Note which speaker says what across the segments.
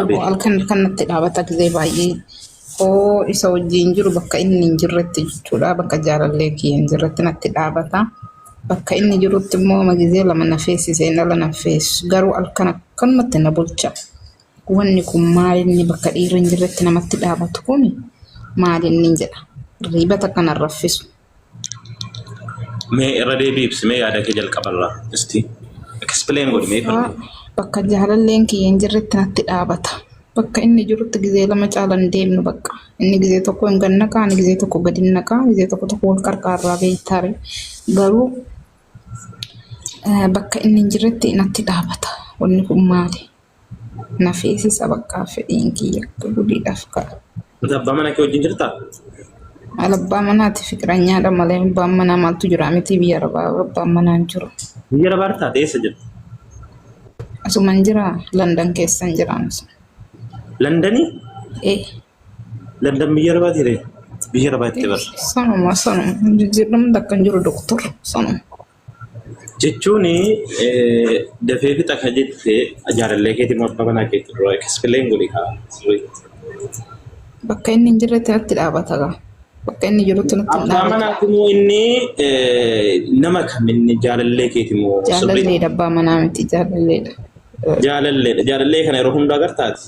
Speaker 1: Abeet. Kanatti dhaabata gisee baay'ee isa wajjin jiru bakka inni hin jirretti jechuudha. Bakka jaalallee kiyya hin jirretti natti dhaabata. Bakka inni jirutti immoo magizee lama na feesisee ala na feesu. Garuu halkan akkanumatti na bulcha. Wanni kun maal inni bakka dhiirri hin jirretti namatti dhaabatu kuni maal inni jedha. Riibata kana raffisu.
Speaker 2: Mee irra deebiibsi mee yaada kee jalqabarraa isti explain godhi mee fadhi.
Speaker 1: Bakka jaalalleen kiyya hin jirretti natti dhaabata. Bakka inni jirutti gizee lama caalan deemnu bakka. Inni gizee tokko hin gannaqaa, inni gizee tokko gadi naqaa, gizee tokko wal qarqaarraa beeytaare. Garuu bakka inni hin jirretti natti dhaabata. Wanni kun maali? Na feesisa bakka fedhiin kiyya akka gudiidhaaf ka'a.
Speaker 2: Abbaa mana kee wajjin jirtaa?
Speaker 1: Abbaa manaati fikiranyaadha malee abbaan manaa maaltu jira miti biyya Arabaa abbaan manaa hin jiru.
Speaker 2: Biyya Arabaa taate eessa jirta?
Speaker 1: Asuman jira London keessan jiraan.
Speaker 2: Londonii? London biyya Arabaa tiree? Biyya Arabaa itti barra.
Speaker 1: Sanuma jijjiiramni akka hin jiru doktor sanuma.
Speaker 2: Jechuun dafee fixa kan jettee jaalallee keetii moo abbaa manaa keetii dura explain godhi haa.
Speaker 1: Bakka inni hin jirretti natti dhaabata gaa. Bakka inni jirutti natti dhaabata.
Speaker 2: Abbaa manaati moo inni nama kam inni jaalallee keetii moo sirrii?
Speaker 1: Jaalalleedha abbaa manaa miti jaalalleedha.
Speaker 2: Jaalalleedha. Jaalallee kana yeroo hundaa agartaati?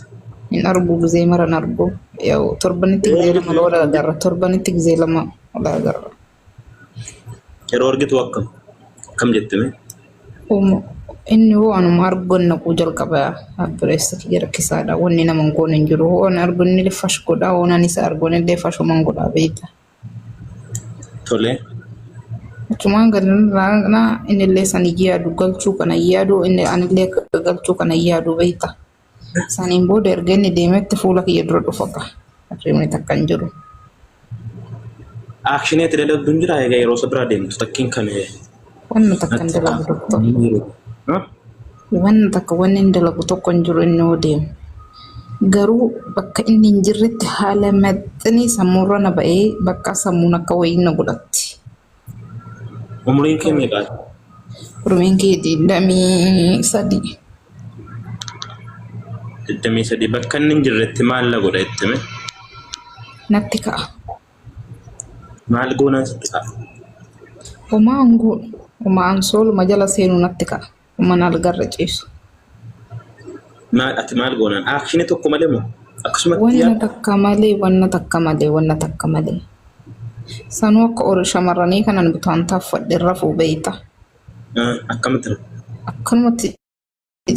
Speaker 1: Hin argu gizee maran argu. Yoo torbanitti gizee lama wal agarra. Torbanitti gizee lama wal agarra.
Speaker 2: Yeroo argitu akkam? Akkam jettime?
Speaker 1: Inni hoo anuma arguun naquu jalqaba abbireessa kiyya rakkisaadha. Wanni nama hin goone hin jiru. Hoo arguun illee fash godhaa. Hoo nan isa arguun illee fashuman godhaa beekta.
Speaker 2: Tole.
Speaker 1: Achumaan galirraa inni illee sani yaadu galchuu kana yaadu inni anillee galchuu kana yaadu beekta. Saniin booda erga inni deemetti fuula kiyya dura dhufa. Adeemni takka hin jiru.
Speaker 2: Akshineetti dadhabduun jira egaa yeroo isa biraa deemtu takkiin kan
Speaker 1: wanna takka hin dalagu doktor. Wanna takka wanni hin dalagu tokko hin jiru inni deemu. Garuu bakka inni hin jirretti haala maxxanii sammuurra na ba'ee bakka sammuun akka wayii na godhatti.
Speaker 2: Umriin kee meeqaa?
Speaker 1: Umriin kee 23.
Speaker 2: 23 bakka inni hin jirretti maal la godha jettime?
Speaker 1: Natti ka'a.
Speaker 2: Maal goonaan sitti ka'a?
Speaker 1: Homaan goon. Homaan sooluma jala seenuu natti ka'a. Homaan algarra ciisu.
Speaker 2: Ati maal goonaan? Akshinii tokko malee moo? Akkasumatti
Speaker 1: wanna takka malee. Sanuu akka shamarranii kanan butaan taaffadhe rafuu beeyta.
Speaker 2: Akkamitti?
Speaker 1: Akkanumatti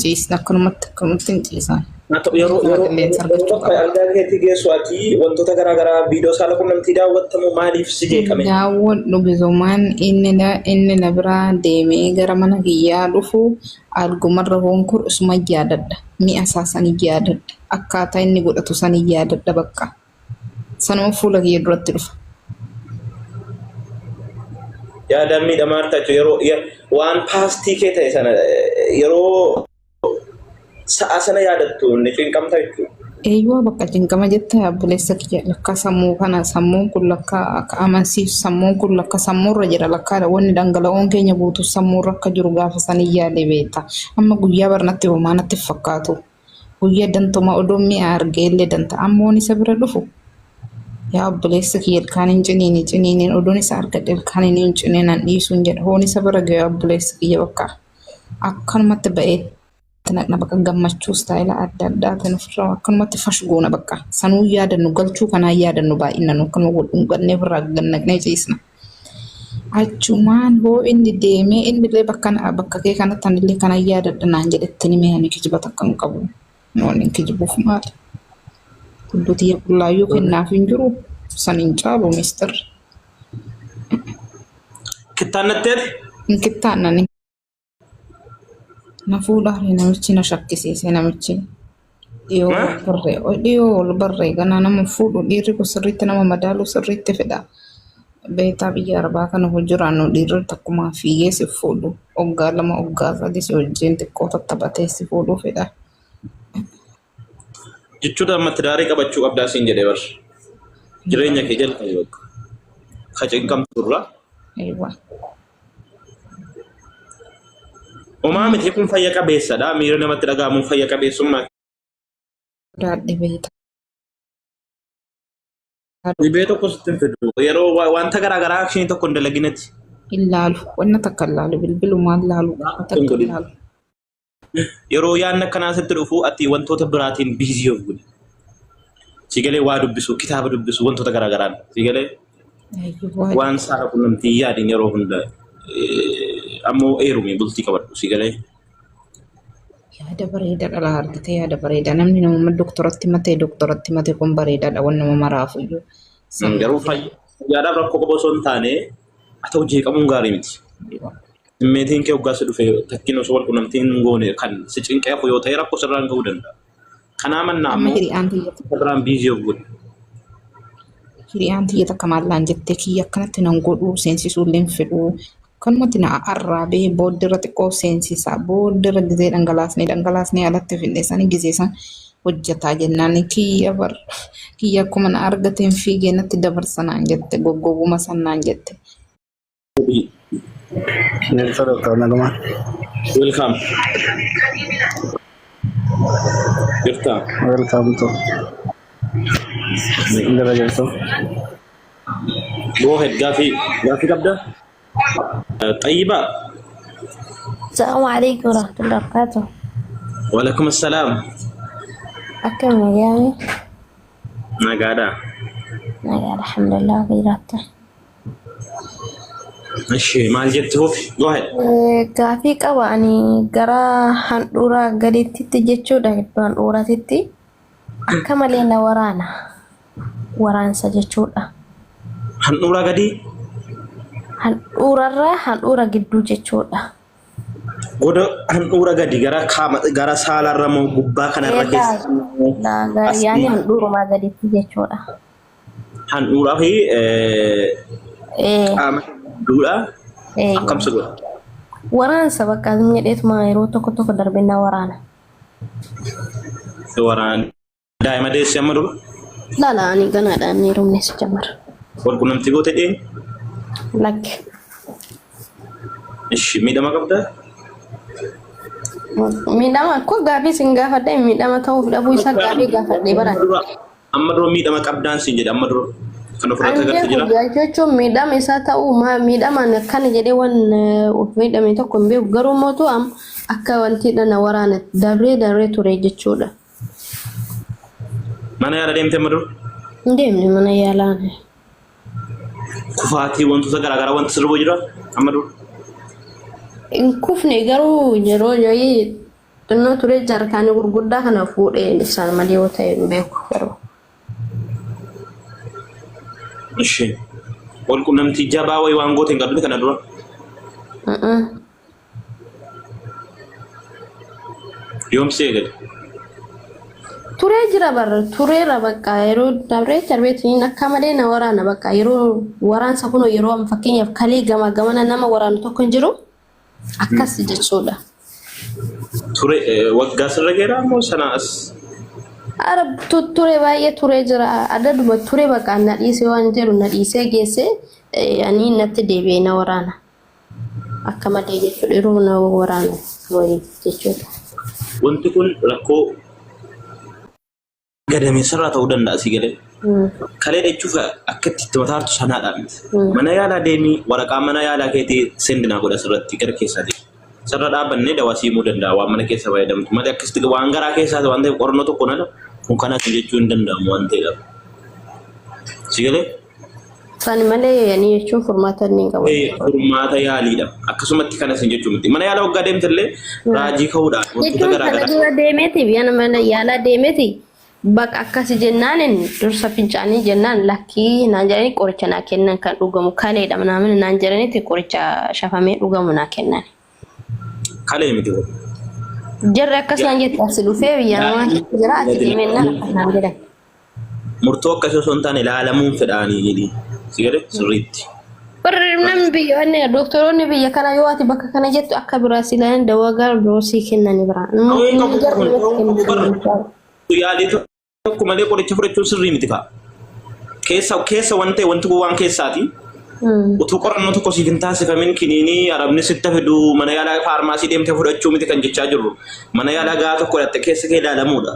Speaker 1: ciisna akkanumatti hin ciisan.
Speaker 2: Yeroo argaa keetti geessu ati wantoota garaagaraa viidiyoo saala qunnamtii daawwattamu maaliif si jeeqame?
Speaker 1: Daawwadhu bizumaan inni na biraa deemee gara mana kiyyaa dhufu argumarra honkur isuma yaadadha. Mi'a isaa sanii yaadadha. Akkaataa inni godhatu sanii yaadadha bakka. Sanuma fuula kiyya duratti dhufa.
Speaker 2: Yaadaan miidhamaa taatu yeroo waan paastii kee ta'e sana yeroo sa'a sana yaadattu ni cinqamta jechuudha.
Speaker 1: Eeyyuu bakka cinqama jetta abboleessa kiyya lakka sammuu kana sammuun kun lakka akka amansiisu sammuun kun lakka sammuurra jira lakkaadha wanni dhangala'oon keenya guutuu sammuurra akka jiru gaafa sanii yaade beekta. Amma guyyaa barnatti homaa natti fakkaatu. Guyyaa dantuma odoon mi'a argee illee danta ammoo isa bira dhufu. Yaa abboleessa kiyya ilkaaniin ciniiniin odoon isa argadhe ilkaaniin hin ciniinan dhiisuun jedha. Hoon isa bira ga'e abboleessa kiyya bakka akkanumatti ba'ee naqna bakka gammachuu istaayila adda addaatiin ofirraa akkanumatti fashgoona bakka sanuu yaadannu galchuu kanaa yaadannu baay'inaan akkanuma godhuun gannee ofirraa gannaqnee ciisna. Achumaan hoo inni deemee inni illee bakka kee kanatti anillee kana yaadadha naan jedhetti ni meeshaalee kijiba takka hin qabu. Noonni kijibuuf maali? Gudduutii qullaayyuu kennaaf hin jiru saniin caalu mister.
Speaker 2: Kittaannattee?
Speaker 1: Hin kittaannani. Na fuudhaare namichi na shakkisiise namichi dhiyoo ol barree ganaa nama fuudhu dhiirri kun sirriitti nama madaalu sirriitti fedha. Beektaa biyya Arabaa kana hojjiraannu dhiirri takkumaa fiigee si fuudhu waggaa 2 waggaa 3 si wajjin xiqqoo tattabatee si fuudhuu fedha.
Speaker 2: Jechuudha ammatti daarii qabachuu qabdaa siin jedhee barra. Jireenya kee jalqabe bakka. Ka cinqamtu irraa. Uumama miti kun fayya qabeessadha. Miira namatti dhaga'amuun fayya qabeessummaa
Speaker 1: daadhi beeta.
Speaker 2: Dhibee tokko sitti hin fidu. Yeroo wanta garaagaraa akshinii tokko hin dalaginetti.
Speaker 1: Ilaalu wanna takka ilaalu bilbilumaan ilaalu takka ilaalu.
Speaker 2: Yeroo yaadni akkanaa sitti dhufu ati wantoota biraatiin biizii of godhi. Sigalee waa dubbisu, kitaaba dubbisu, wantoota garaagaraan. Sigalee waan saala qunnamtii yaadiin yeroo hunda ammoo eerume bultii qabadhu. Sigalee.
Speaker 1: Yaada bareedaadha laa argite yaada bareedaa namni nama doktoratti mate kun bareedaadha waan nama maraafu iyyuu.
Speaker 2: Garuu fayyaadhaaf rakkoo qofa osoo hin taane ati hojii qabuun gaarii miti. Meetiin kee hoggaas dhufee takkiin osoo wal qunnamtiin goone kan si cinqee yoo ta'e rakkoo sirraan gahuu danda'a. Kanaa mannaa ammoo sirraan biizii of godhu.
Speaker 1: Hiriyaan tiyya takka maallaan jettee kiyya akkanatti nan godhuu seensisuullee hin fedhuu. Kanumatti na arraabee booddee xiqqoo seensisaa booddee gizee dhangalaasnee alatti filleessanii gizee san hojjetaa jennaan kiyya akkuma na argateen fiigee natti dabarsanaan jette goggoguma sannaan jette.
Speaker 3: Nelson Dr. Nagama.
Speaker 2: Welcome.
Speaker 3: Welcome to.
Speaker 2: Go ahead, Gafi Kabda. طيبة.
Speaker 4: السلام عليكم ورحمة الله وبركاته.
Speaker 2: وعليكم السلام.
Speaker 4: أكم يا
Speaker 2: ما قاعدة.
Speaker 4: الحمد لله غيرته.
Speaker 2: ماشي ما جبت هو go ahead.
Speaker 4: كافي كواني جرا هندورا قديت تجتشو ده هندورا تتي أكملنا وران سجتشو ده.
Speaker 2: هندورا قدي.
Speaker 4: handhuura gidduu jechuudha.
Speaker 2: Goda handhuura gadi gara saalarra moo gubbaa kanarra keessa.
Speaker 4: Yaani handhuurumaa gaditti jechuudha.
Speaker 2: Handhuuraa fi qaama duudha. Akkamsi godha.
Speaker 4: Waraansa bakka jedheetuma yeroo tokko darbinaa waraana.
Speaker 2: Waraana daa'ima deessi amma dura.
Speaker 4: Lalaanii ganaadhaan ni rumneessi jammara.
Speaker 2: Wal qunnamtii goote dheen.
Speaker 4: Lak.
Speaker 2: Ishi miidhama qabda?
Speaker 4: Miidhama ko gaafii sin gaafadhe miidhama ta'uuf dhabuu isaa gaafii gaafadhe baran.
Speaker 2: Amma dura miidhama qabdaan sin jedhe amma dura kan ofirratti agarsiisa jira.
Speaker 4: Jechuun miidhama isaa ta'uu miidhamaan akkana jedhee waan miidhame tokko hin beeku garuu mootu akka wanti dhana waraana dabree ture jechuudha.
Speaker 2: Mana yaala deemte amma dura?
Speaker 4: Hin deemne mana yaalaa.
Speaker 2: Kufaatii wantoota garaagaraa wanti sirba jira amma dura.
Speaker 4: In kufne garuu yeroo xinnoo ture jarkaanii gurguddaa kana fuudhee isaan malee yoo ta'e hin beeku garuu.
Speaker 2: Ishi wal qunnamtii jabaa wayii waan goote hin qabne kana dura. Yoomsi eegale.
Speaker 4: Turee jira barra tureera bakka yeroo darbeetiin akka malee na waraana bakka yeroo waraansa kun yeroo fakkeenyaaf kalee gamana nama waraanu tokko hin jiru akkas jechuudha.
Speaker 2: Ture waggaa sirra geera moo sanaas?
Speaker 4: Arab ture baay'ee turee jira adaduma ture bakka na dhiisee waan jedhu na dhiisee geesse ani natti deebi'ee na waraana. Akka malee jechuudha yeroo na waraanu wayii jechuudha.
Speaker 2: Wanti kun rakkoo gadamee sirraa ta'uu danda'a si galee. Kalee jechuuf akka itti mataartu sanaadhaan mana yaalaa deemii waraqaa mana yaalaa keetii sendinaa godha sirratti gara keessaati. Sirra dhaabannee dawaa siimuu danda'a waan mana keessa fayyadamtu malee akkasitti waan garaa keessaati waan ta'eef qorannoo tokko nala kun kanas jechuu hin danda'amu waan ta'eedha. Si galee?
Speaker 4: Kan malee yani jechuun furmaata inni qabu.
Speaker 2: Furmaata yaaliidha. Akkasumatti kanas hin jechuun miti. Mana yaalaa waggaa deemtillee raajii ka'uudhaan wantoota garaa garaa.
Speaker 4: Jechuun kana deemeeti biyya mana yaalaa deemeeti. Bakka akkasi jennaan dursa fincaanii jennaan lakkii naan jedhanii qoricha naa kennan kan dhugamu kaleedha namni naan jedhanitti qoricha shafamee dhugamu naa kennan.
Speaker 2: Kalee miti.
Speaker 4: Jarri akkas naan jette as dhufee biyya namaa jira ati deemennaan akkas naan jedhan.
Speaker 2: Murtoo akkasii osoo hin taane ilaalamuun fedhaanii jedhi sigalee sirriitti.
Speaker 4: Barri namni biyya wanni doktoroonni biyya kana yoo ati bakka kana jettu akka biraa silaan dawaa gaara doosii kennani biraa.
Speaker 2: Yaadii tokko malee qoricha fudhachuun sirrii miti kaa. Keessa wanti waan keessaati. Utuu qorannoo tokko siif hin taasifamin kiniinii arabni sitti fidu mana yaalaa faarmaasii deemtee fudhachuu miti kan jechaa jirru. Mana yaalaa gahaa tokko dhatte keessa kee ilaalamuudha.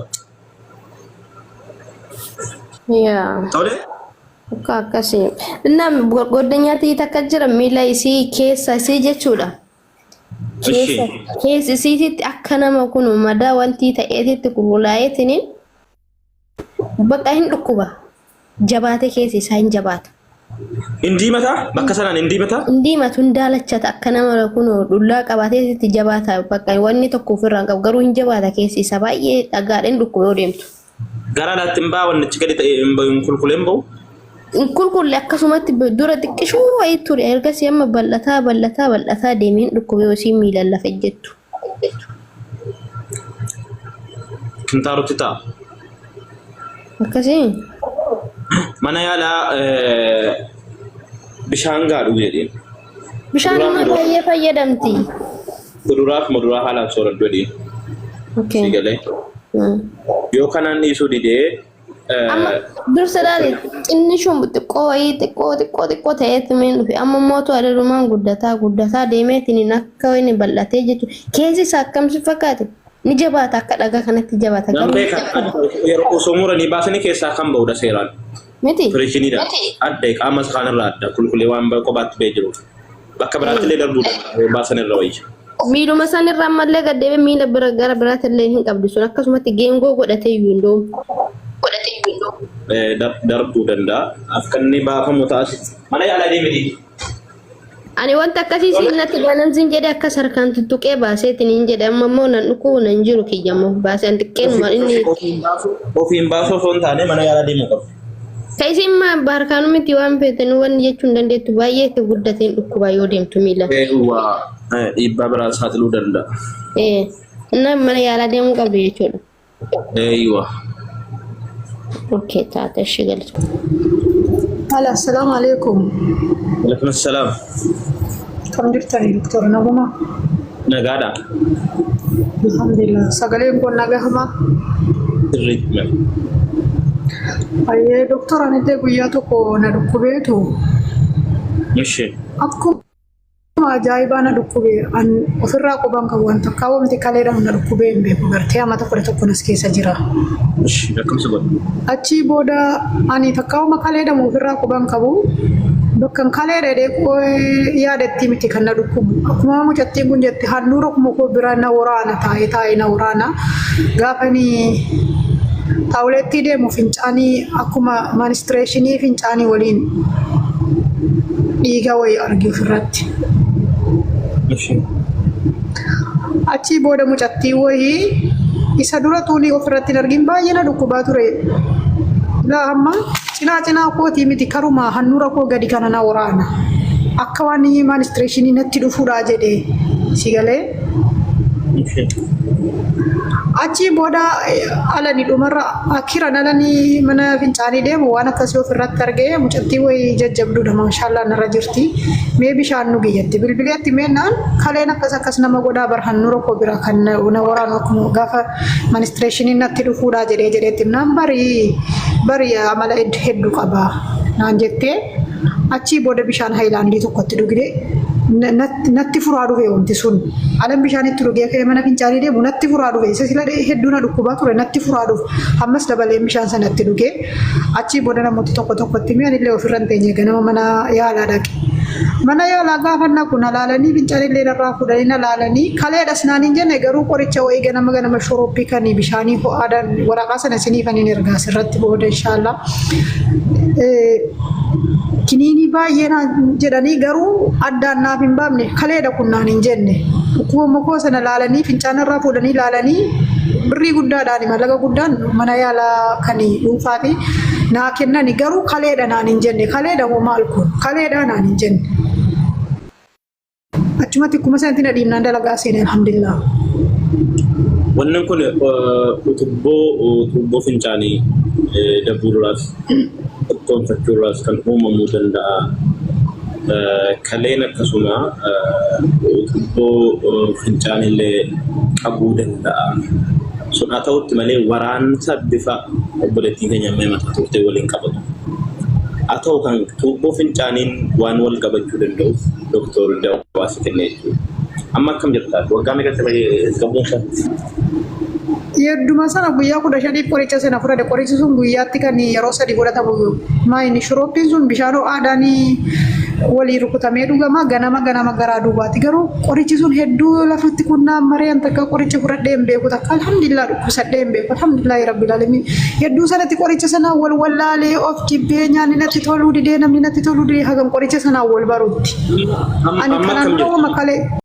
Speaker 4: Yeah.
Speaker 2: Tole?
Speaker 4: Akkasii. Nam goddanyaatti takka jira miila isii keessa isii jechuudha. Keessa isiitti akka nama kun madaa wanti ta'eetitti qulqullaa'eetiniin bakka hin dhukkuba. Jabaate keessi isaa hin jabaata.
Speaker 2: Indii mataa? Bakka sanaan indii mataa?
Speaker 4: Indii matuun daalachata akka nama kun dullaa qabateetitti jabaata bakka wanni tokko ofirraa qabu garuu hin jabaata keessi isaa baay'ee dhagaadhaan dhukkubee deemtu.
Speaker 2: Gara laatti hin baa wanni achi gadi ta'e hin kulkuleen bahu?
Speaker 4: Kulkulle akkasumatti dura xiqqishuu wayii ture ergasii amma bal'ataa deemeen dhukkubee osii miilaan lafa ejjettu.
Speaker 2: Kintaarutti ta'a.
Speaker 4: Akkasii.
Speaker 2: Mana yaalaa bishaan gaadhu jedheen.
Speaker 4: Bishaan amma baay'ee fayyadamti.
Speaker 2: Kuduraaf muduraa haalaan sooradhu jedheen.
Speaker 4: Okay.
Speaker 2: Sigalee. Yoo kanaan dhiisuu didee
Speaker 4: dursa daali inni shum xiqqoo ta'eetu meen dhufe amma mootu adeerumaan guddataa deemeetiin akka inni bal'atee jechuudha. Keessi isaa akkamsi fakkaate ni jabaata akka dhagaa kanatti jabaata.
Speaker 2: Namni yeroo osoo muranii baasanii keessaa kan bahudha seeraan.
Speaker 4: Miti.
Speaker 2: Firiishiniidha. Adda qaama isaanirraa adda kulkulee waan kophaatti ba'ee jiru. Bakka biraattillee darbuudha baasanirra wayya.
Speaker 4: Miiluma isaanirraa ammallee gaddeebee miila bira gara biraatillee hin qabdu sun akkasumatti geengoo godhatee iyyuu
Speaker 2: darbuu danda'a. Akka inni baafamu taasisu. Mana yaalaa deemiti.
Speaker 4: Ani wanta akkasii siinatti banamsiin jedhee akka sarkaan tuttuqee baaseetiin hin jedhe amma immoo nan dhukuu nan jiru kiyyammoo baaseen xiqqeenuma inni.
Speaker 2: Ofiin baasuu osoo hin taane mana yaalaa deemuu qabu.
Speaker 4: Kaisiin maa baarkaanu miti waan feetan waan jechuun dandeettu baay'ee ke guddateen dhukkubaa yoo deemtu miila.
Speaker 2: Dhiibbaa biraa saaxiluu danda'a.
Speaker 4: Nama mana yaalaa deemuu qabdu jechuudha.
Speaker 2: Eeywa.
Speaker 4: Okay, taate shigaltu.
Speaker 5: Hala, assalamu alaikum.
Speaker 2: Alaikum assalam.
Speaker 5: Kam jirtani doktor Naguma?
Speaker 2: Nagaadha.
Speaker 5: Alhamdulillah. Sagaleen kun nagahama.
Speaker 2: Sirriitti.
Speaker 5: Ayyee doktor ani illee guyyaa tokko na dhukkubeetu.
Speaker 2: Ishee.
Speaker 5: Akkuma ajaa'ibaa na dhukkubee an ofirraa quban qabu wanta kaawwamti kaleedhaan na dhukkubee hin beeku gartee amma tokko nas keessa jira.
Speaker 2: Ishee akkamitti godhu?
Speaker 5: Achii booda ani takkaawuma kaleedhaan ofirraa quban qabu. Bakkan kaleedha deekoo yaadatti miti kan na dhukkubu. Akkuma mucattiin kun jette handhuura kuma koo biraa na waraana taa'ee na waraana. Gaafanii taawuleetti deemu fincaanii akkuma ministireeshinii fincaanii waliin dhiiga wayii argi ofirratti. Achii booda mucattii wayii isa dura tuunii ofirratti hin argin baay'ee na dhukkubaa ture. Laa amma cinaa kootii miti karuma handhuura koo gadi kana na waraana. Akka waan ministireeshinii natti dhufuudhaa jedhee si galee. Achii booda alani dhumarra akira nalani mana fincaanii deemu waan akkasii ofirratti argee mucattii wayii jajjabduudha maashaallah narra jirti. Mee bishaan nu biyyatti bilbileetti meennaan kaleen akkas nama godhaa bar handhuura koo biraa kan na waraanu akkuma gaafa ministireeshinii natti dhufuudhaa jedheetti naan bari amala hedduu qaba naan jettee achii booda bishaan haayilaandii tokkotti dhugdee natti furaa dhufe wanti sun alam bishaanitti dhugee ka'ee mana fincaanii deemu natti furaa dhufe isa sila hedduu na dhukkubaa ture natti furaa dhufe ammas dabalee bishaan sanatti dhugee achii booda namooti tokkotti mi'aan illee ofirra hin teenye ganama mana yaalaa dhaqe. Mana yaalaa gaafa naqu na laalanii fincaanii illee narraa fudhanii na laalanii kaleedhas naaniin jenne garuu qoricha wayii ganama shorooppii kan bishaanii ho'aadhaan waraqaa sana siniifaniin ergaa asirratti booda inshaallah. Kiniini baay'ee jedhanii garuu addaan naaf hin baafne kaleedha kunnaan hin jenne. Akkuma koo sana laalanii fincaanarraa fuudhanii laalanii birrii guddaadhaan mallaqa guddaan mana yaalaa kan dhuunfaa fi naa kennani garuu kaleedha naan hin jenne. Kaleedha moo maal kun? Kaleedha naan hin jenne. Achumatti akkuma sanatti na dhiibnaan dalagaa seenee alhamdulillah.
Speaker 2: Wannan kun tubboo fincaanii dabbuudhaaf gonfachuudhaaf kan uumamuu danda'a. Kaleen akkasuma tubboo fincaanillee qabuu danda'a. Sun haa ta'utti malee waraansa bifa obboleettiin keenya ammee mataa turtee waliin qabatu. Haa ta'u kan tubboo fincaaniin waan wal qabachuu danda'uuf doktor Dawaasi kennee jechuudha. Amma akkam jirtaa? Waggaa meeqatti qabuun isaa?
Speaker 5: Yedduma sana guyyaa 15 qoricha sana fudhate qorichi sun guyyaatti kan yeroo 3 godhatamu maayini shiroopiin sun bishaan ho'aadhaanii walii rukutamee dhugama ganama garaa duubaati garuu qorichi sun hedduu lafitti kunnaan mareen takka qoricha fudhadhee hin beeku takka alhamdulillah dhukkubsadhee hin beeku alhamdulillah rabbil alamin hedduu sanatti qoricha sana wal wallaalee of jibbee nyaanni natti toluu didee namni natti toluu didee hagam qoricha sana wal baruutti ani kanaan dhuguma kalee